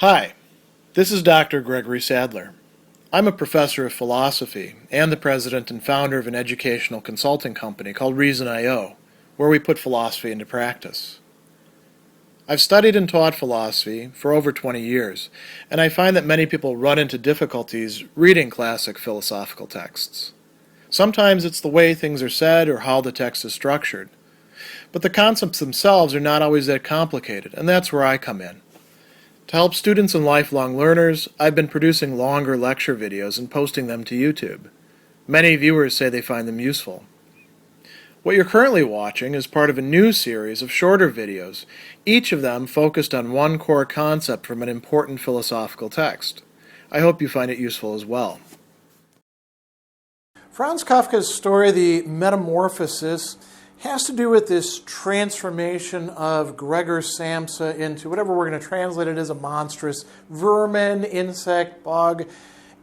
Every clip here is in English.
Hi, this is Dr. Gregory Sadler. I'm a professor of philosophy and the president and founder of an educational consulting company called Reason.io, where we put philosophy into practice. I've studied and taught philosophy for over 20 years, and I find that many people run into difficulties reading classic philosophical texts. Sometimes it's the way things are said or how the text is structured. But the concepts themselves are not always that complicated, and that's where I come in. To help students and lifelong learners, I've been producing longer lecture videos and posting them to YouTube. Many viewers say they find them useful. What you're currently watching is part of a new series of shorter videos, each of them focused on one core concept from an important philosophical text. I hope you find it useful as well. Franz Kafka's story, The Metamorphosis, has to do with this transformation of Gregor Samsa into whatever we're going to translate it as, a monstrous vermin, insect, bug,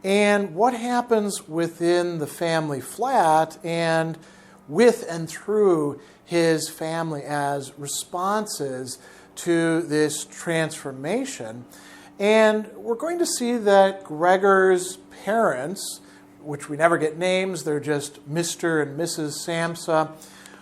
and what happens within the family flat and with and through his family as responses to this transformation. And we're going to see that Gregor's parents, which we never get names, they're just Mr. and Mrs. Samsa,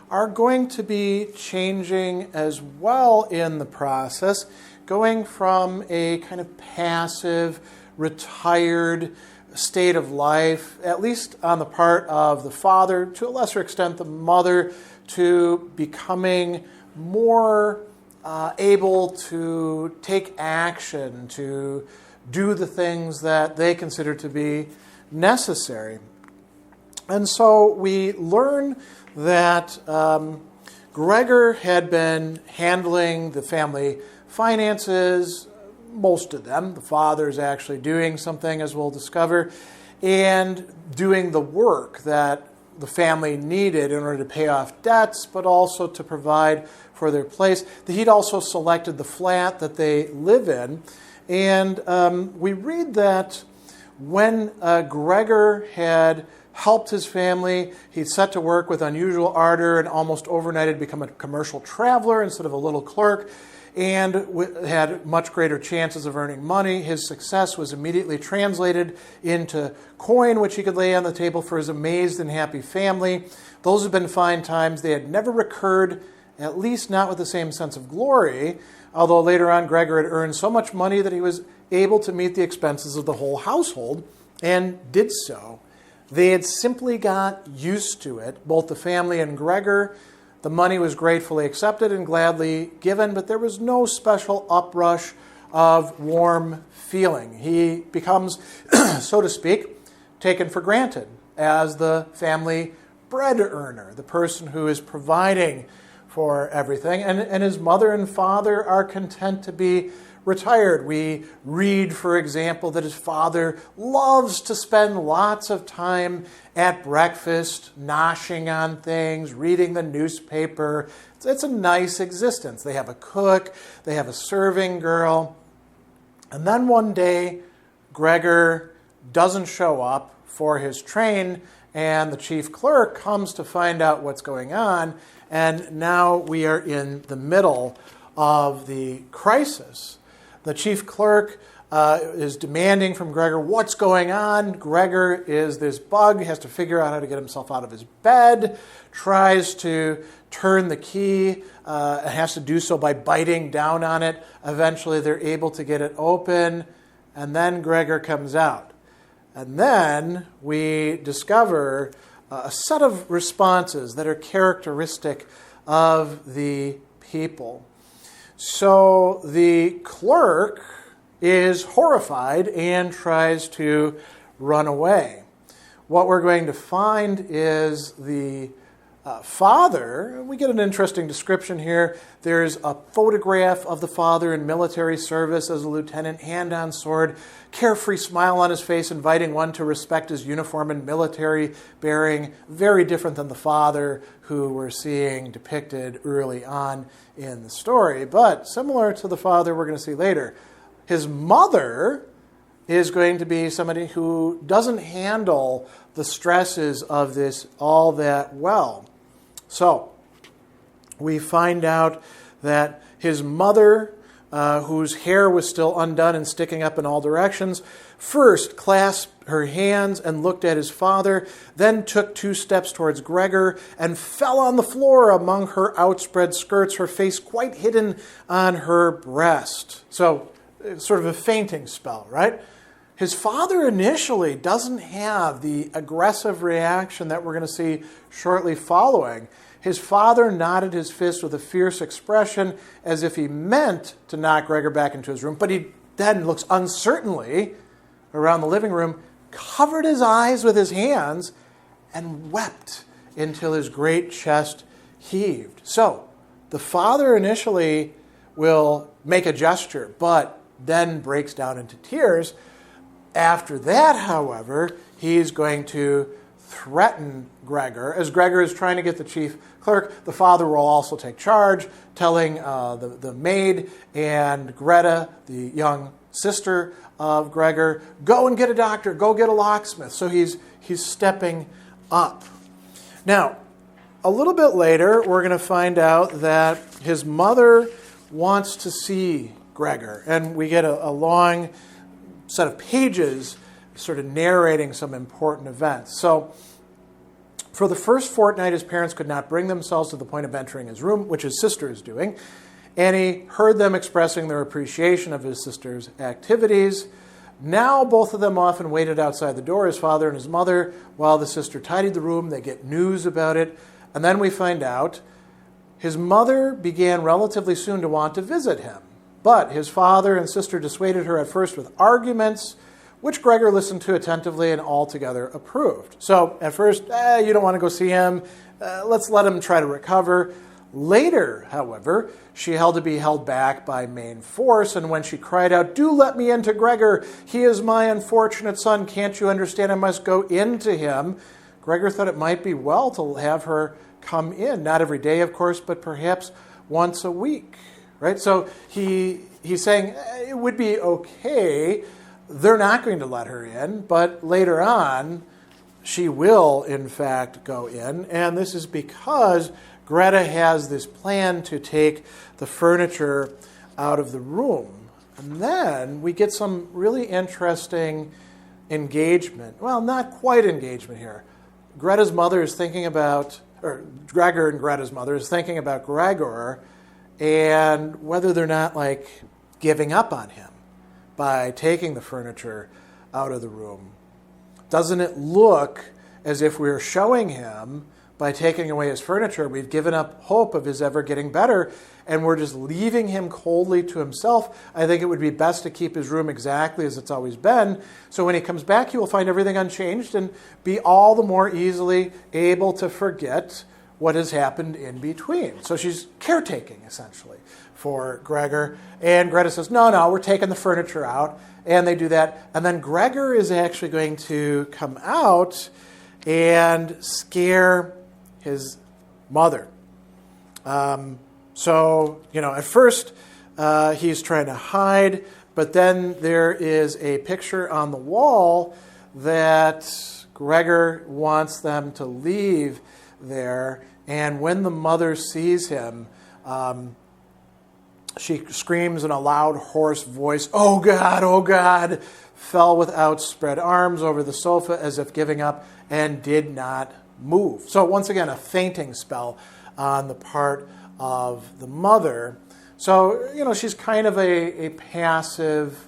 are going to be changing as well in the process, going from a kind of passive, retired state of life, at least on the part of the father, to a lesser extent the mother, to becoming more able to take action, to do the things that they consider to be necessary. And so we learn that Gregor had been handling the family finances, most of them. The father's actually doing something, as we'll discover, and doing the work that the family needed in order to pay off debts, but also to provide for their place. He'd also selected the flat that they live in. And we read that when Gregor had helped his family, he'd set to work with unusual ardor, and almost overnight had become a commercial traveler instead of a little clerk, and had much greater chances of earning money. His success was immediately translated into coin, which he could lay on the table for his amazed and happy family. Those had been fine times. They had never recurred, at least not with the same sense of glory, although later on Gregor had earned so much money that he was able to meet the expenses of the whole household, and did so. They had simply got used to it, both the family and Gregor. The money was gratefully accepted and gladly given, but there was no special uprush of warm feeling. He becomes, so to speak, taken for granted as the family bread earner, the person who is providing for everything. And his mother and father are content to be retired. We read, for example, that his father loves to spend lots of time at breakfast, noshing on things, reading the newspaper. It's a nice existence. They have a cook, they have a serving girl. And then one day, Gregor doesn't show up for his train, and the chief clerk comes to find out what's going on. And now we are in the middle of the crisis. The chief clerk is demanding from Gregor what's going on. Gregor is this bug, has to figure out how to get himself out of his bed, tries to turn the key, and has to do so by biting down on it. Eventually they're able to get it open, and then Gregor comes out. And then we discover a set of responses that are characteristic of the people. So the clerk is horrified and tries to run away. What we're going to find is the father. We get an interesting description here. There's a photograph of the father in military service as a lieutenant, hand on sword, carefree smile on his face, inviting one to respect his uniform and military bearing. Very different than the father who we're seeing depicted early on in the story, but similar to the father we're going to see later. His mother is going to be somebody who doesn't handle the stresses of this all that well. So we find out that his mother whose hair was still undone and sticking up in all directions, first clasped her hands and looked at his father, then took 2 steps towards Gregor and fell on the floor among her outspread skirts, her face quite hidden on her breast. So, sort of a fainting spell, right? His father initially doesn't have the aggressive reaction that we're going to see shortly following. His father nodded his fist with a fierce expression as if he meant to knock Gregor back into his room, but he then looks uncertainly around the living room, covered his eyes with his hands, and wept until his great chest heaved. So, the father initially will make a gesture, but then breaks down into tears. After that, however, he's going to threaten Gregor. As Gregor is trying to get the chief clerk, the father will also take charge, telling the maid and Greta, the young sister of Gregor, go and get a doctor, go get a locksmith. So he's stepping up. Now, a little bit later, we're going to find out that his mother wants to see Gregor, and we get a long set of pages sort of narrating some important events. So, for the first fortnight, his parents could not bring themselves to the point of entering his room, which his sister is doing, and he heard them expressing their appreciation of his sister's activities. Now both of them often waited outside the door, his father and his mother, while the sister tidied the room. They get news about it, and then we find out his mother began relatively soon to want to visit him. But his father and sister dissuaded her at first with arguments, which Gregor listened to attentively and altogether approved. So at first, you don't want to go see him. Let's let him try to recover. Later, however, she held to be held back by main force, and when she cried out, "Do let me into Gregor. He is my unfortunate son. Can't you understand? I must go into him." Gregor thought it might be well to have her come in. Not every day, of course, but perhaps once a week. Right? So he's saying it would be okay. They're not going to let her in, but later on, she will, in fact, go in. And this is because Greta has this plan to take the furniture out of the room. And then we get some really interesting engagement. Well, not quite engagement here. Greta's mother is thinking about, or Gregor and Greta's mother is thinking about Gregor and whether they're not like giving up on him by taking the furniture out of the room. Doesn't it look as if we're showing him, by taking away his furniture, we've given up hope of his ever getting better, and we're just leaving him coldly to himself? I think it would be best to keep his room exactly as it's always been, so when he comes back, he will find everything unchanged and be all the more easily able to forget what has happened in between. So she's caretaking, essentially, for Gregor. And Greta says, no, we're taking the furniture out. And they do that. And then Gregor is actually going to come out and scare his mother. So, at first he's trying to hide, but then there is a picture on the wall that Gregor wants them to leave there, and when the mother sees him, she screams in a loud, hoarse voice, "Oh God, oh God," fell with outspread arms over the sofa as if giving up, and did not move. So once again, a fainting spell on the part of the mother. So, she's kind of a passive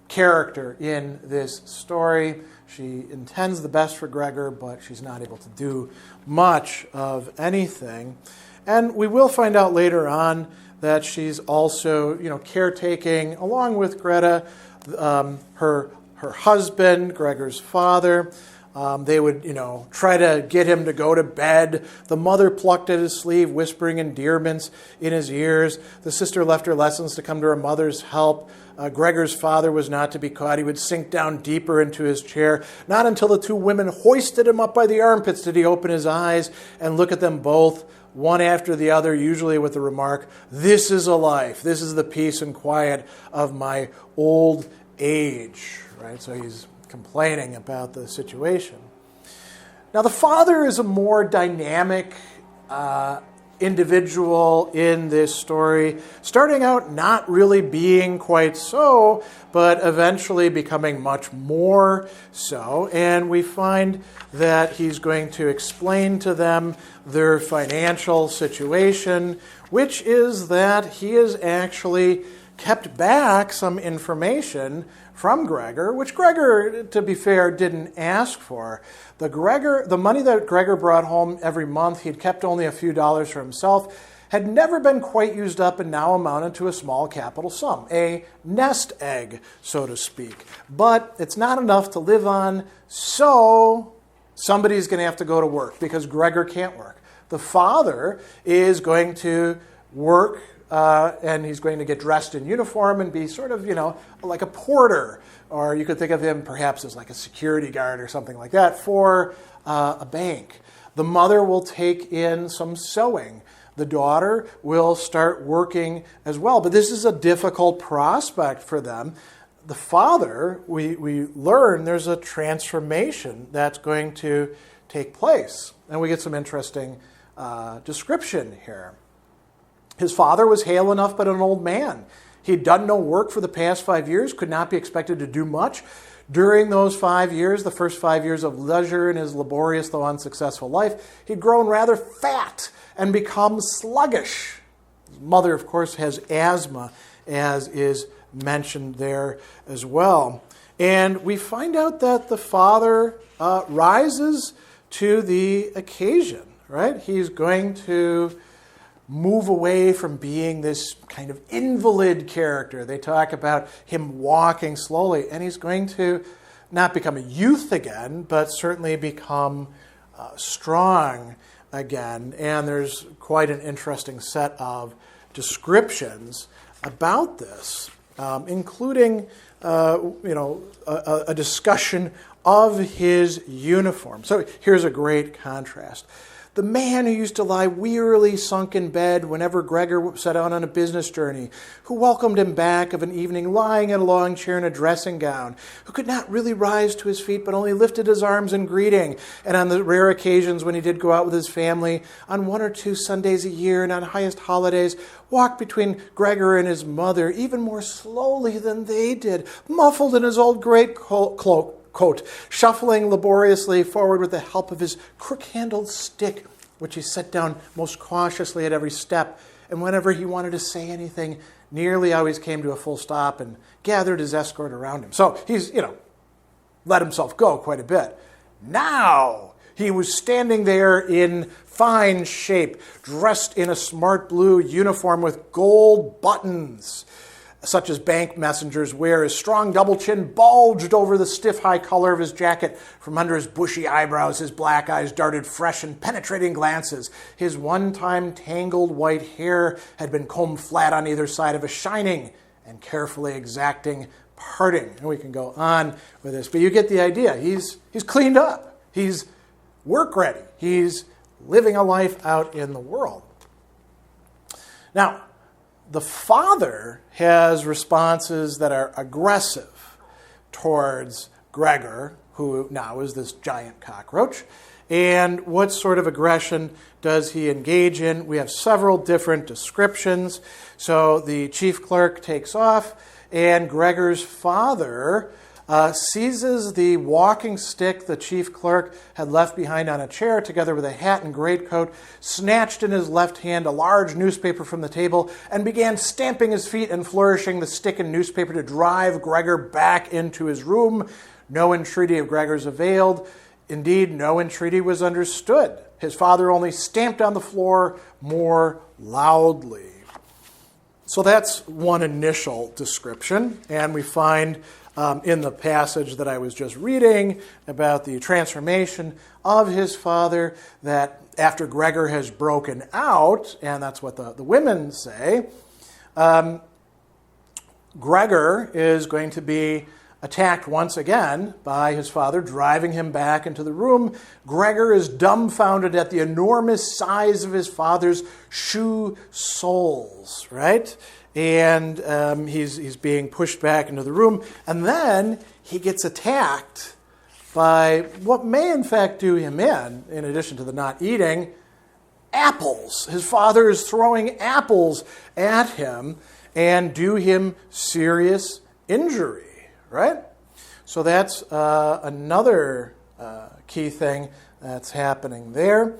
character in this story. She intends the best for Gregor, but she's not able to do much of anything. And we will find out later on that she's also, caretaking, along with Greta, her husband, Gregor's father. They would, try to get him to go to bed. The mother plucked at his sleeve, whispering endearments in his ears. The sister left her lessons to come to her mother's help. Gregor's father was not to be caught. He would sink down deeper into his chair. Not until the two women hoisted him up by the armpits did he open his eyes and look at them both, one after the other, usually with the remark, "This is a life. This is the peace and quiet of my old age." Right? So he's complaining about the situation. Now, the father is a more dynamic individual in this story, starting out not really being quite so, but eventually becoming much more so. And we find that he's going to explain to them their financial situation, which is that he has actually kept back some information from Gregor, which Gregor, to be fair, didn't ask for. The money that Gregor brought home every month, he'd kept only a few dollars for himself, had never been quite used up and now amounted to a small capital sum, a nest egg, so to speak. But it's not enough to live on, so somebody's going to have to go to work because Gregor can't work. The father is going to work and he's going to get dressed in uniform and be sort of, like a porter. Or you could think of him perhaps as like a security guard or something like that for a bank. The mother will take in some sewing. The daughter will start working as well. But this is a difficult prospect for them. The father, we learn there's a transformation that's going to take place. And we get some interesting description here. His father was hale enough but an old man. He'd done no work for the past 5 years, could not be expected to do much. During those 5 years, the first 5 years of leisure in his laborious though unsuccessful life, he'd grown rather fat and become sluggish. His mother, of course, has asthma, as is mentioned there as well. And we find out that the father rises to the occasion, right? He's going to move away from being this kind of invalid character. They talk about him walking slowly, and he's going to not become a youth again, but certainly become strong again. And there's quite an interesting set of descriptions about this, including a discussion of his uniform. So here's a great contrast. The man who used to lie wearily sunk in bed whenever Gregor set out on a business journey, who welcomed him back of an evening lying in a long chair in a dressing gown, who could not really rise to his feet but only lifted his arms in greeting, and on the rare occasions when he did go out with his family, on 1 or 2 Sundays a year and on highest holidays, walked between Gregor and his mother even more slowly than they did, muffled in his old great coat, shuffling laboriously forward with the help of his crook-handled stick, which he set down most cautiously at every step, and whenever he wanted to say anything, nearly always came to a full stop and gathered his escort around him. So he's, let himself go quite a bit. Now he was standing there in fine shape, dressed in a smart blue uniform with gold buttons, such as bank messengers wear. His strong double chin bulged over the stiff high collar of his jacket. From under his bushy eyebrows, his black eyes darted fresh and penetrating glances. His one-time tangled white hair had been combed flat on either side of a shining and carefully exacting parting. And we can go on with this, but you get the idea. He's cleaned up. He's work ready. He's living a life out in the world. Now, the father has responses that are aggressive towards Gregor, who now is this giant cockroach. And what sort of aggression does he engage in? We have several different descriptions. So the chief clerk takes off, and Gregor's father seizes the walking stick the chief clerk had left behind on a chair, together with a hat and greatcoat, snatched in his left hand a large newspaper from the table, and began stamping his feet and flourishing the stick and newspaper to drive Gregor back into his room. No entreaty of Gregor's availed. Indeed, no entreaty was understood. His father only stamped on the floor more loudly. So that's one initial description, and we find in the passage that I was just reading about the transformation of his father, that after Gregor has broken out, and that's what the women say, Gregor is going to be attacked once again by his father, driving him back into the room. Gregor is dumbfounded at the enormous size of his father's shoe soles, right? And he's being pushed back into the room. And then he gets attacked by what may in fact do him in addition to the not eating, apples. His father is throwing apples at him and do him serious injury, right? So that's another key thing that's happening there.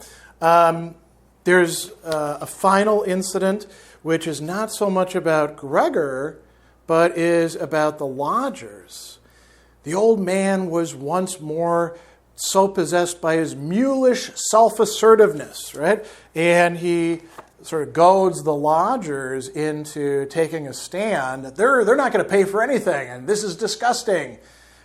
There's a final incident which is not so much about Gregor, but is about the lodgers. The old man was once more so possessed by his mulish self-assertiveness, right? And he sort of goads the lodgers into taking a stand. They're not going to pay for anything, and this is disgusting.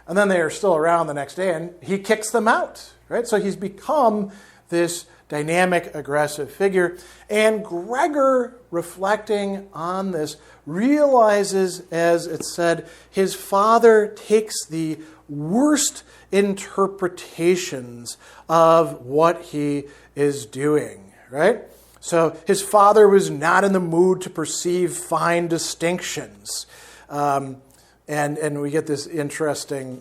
And then they are still around the next day, and he kicks them out, right? So he's become this dynamic, aggressive figure. And Gregor, reflecting on this, realizes, as it said, his father takes the worst interpretations of what he is doing, right? So his father was not in the mood to perceive fine distinctions. And we get this interesting,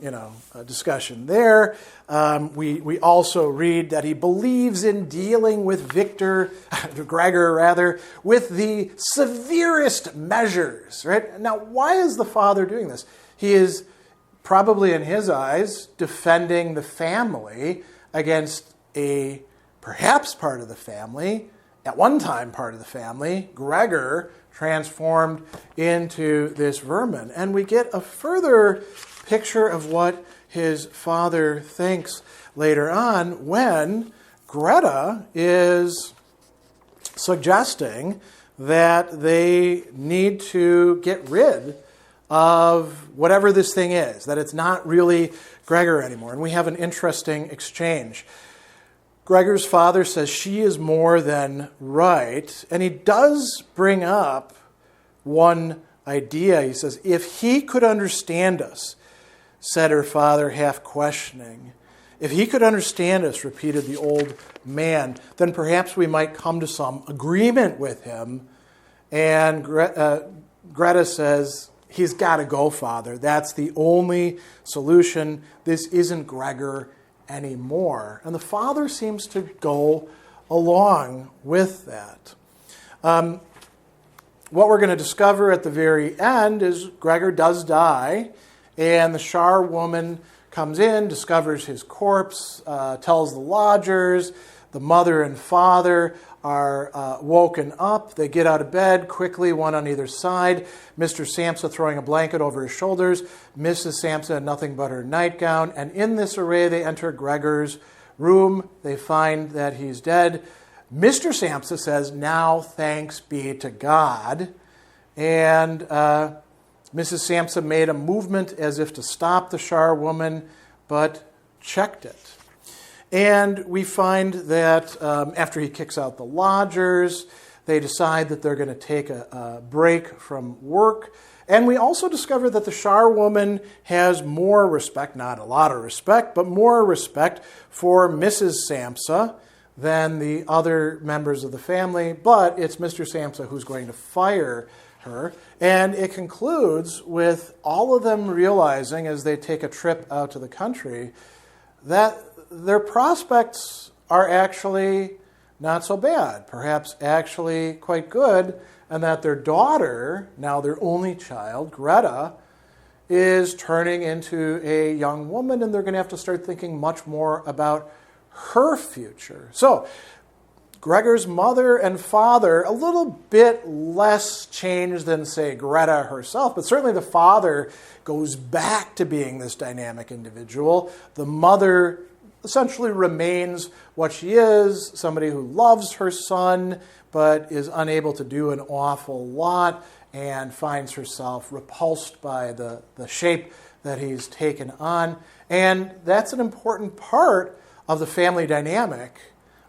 discussion there. We also read that he believes in dealing with Gregor, with the severest measures, right? Now, why is the father doing this? He is probably, in his eyes, defending the family against a perhaps part of the family, at one time part of the family, Gregor, transformed into this vermin. And we get a further picture of what his father thinks later on when Greta is suggesting that they need to get rid of whatever this thing is, that it's not really Gregor anymore. And we have an interesting exchange. Gregor's father says she is more than right, and he does bring up one idea. He says, if he could understand us, said her father, half questioning. If he could understand us, repeated the old man, then perhaps we might come to some agreement with him. And Greta says, he's got to go, Father. That's the only solution. This isn't Gregor anymore. And the father seems to go along with that. What we're going to discover at the very end is Gregor does die, and the charwoman comes in, discovers his corpse, tells the lodgers. The mother and father are woken up. They get out of bed quickly, one on either side. Mr. Samsa throwing a blanket over his shoulders. Mrs. Samsa in nothing but her nightgown. And in this array, they enter Gregor's room. They find that he's dead. Mr. Samsa says, now thanks be to God. And Mrs. Samsa made a movement as if to stop the charwoman, but checked it. And we find that after he kicks out the lodgers, they decide that they're going to take a break from work. And we also discover that the charwoman has more respect, not a lot of respect, but more respect for Mrs. Samsa than the other members of the family. But it's Mr. Samsa who's going to fire her. And it concludes with all of them realizing, as they take a trip out to the country, that their prospects are actually not so bad, perhaps actually quite good, and that their daughter, now their only child, Greta, is turning into a young woman, and they're going to have to start thinking much more about her future. So, Gregor's mother and father, a little bit less changed than, say, Greta herself, but certainly the father goes back to being this dynamic individual. The mother essentially remains what she is, somebody who loves her son, but is unable to do an awful lot and finds herself repulsed by the shape that he's taken on. And that's an important part of the family dynamic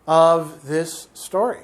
of this story.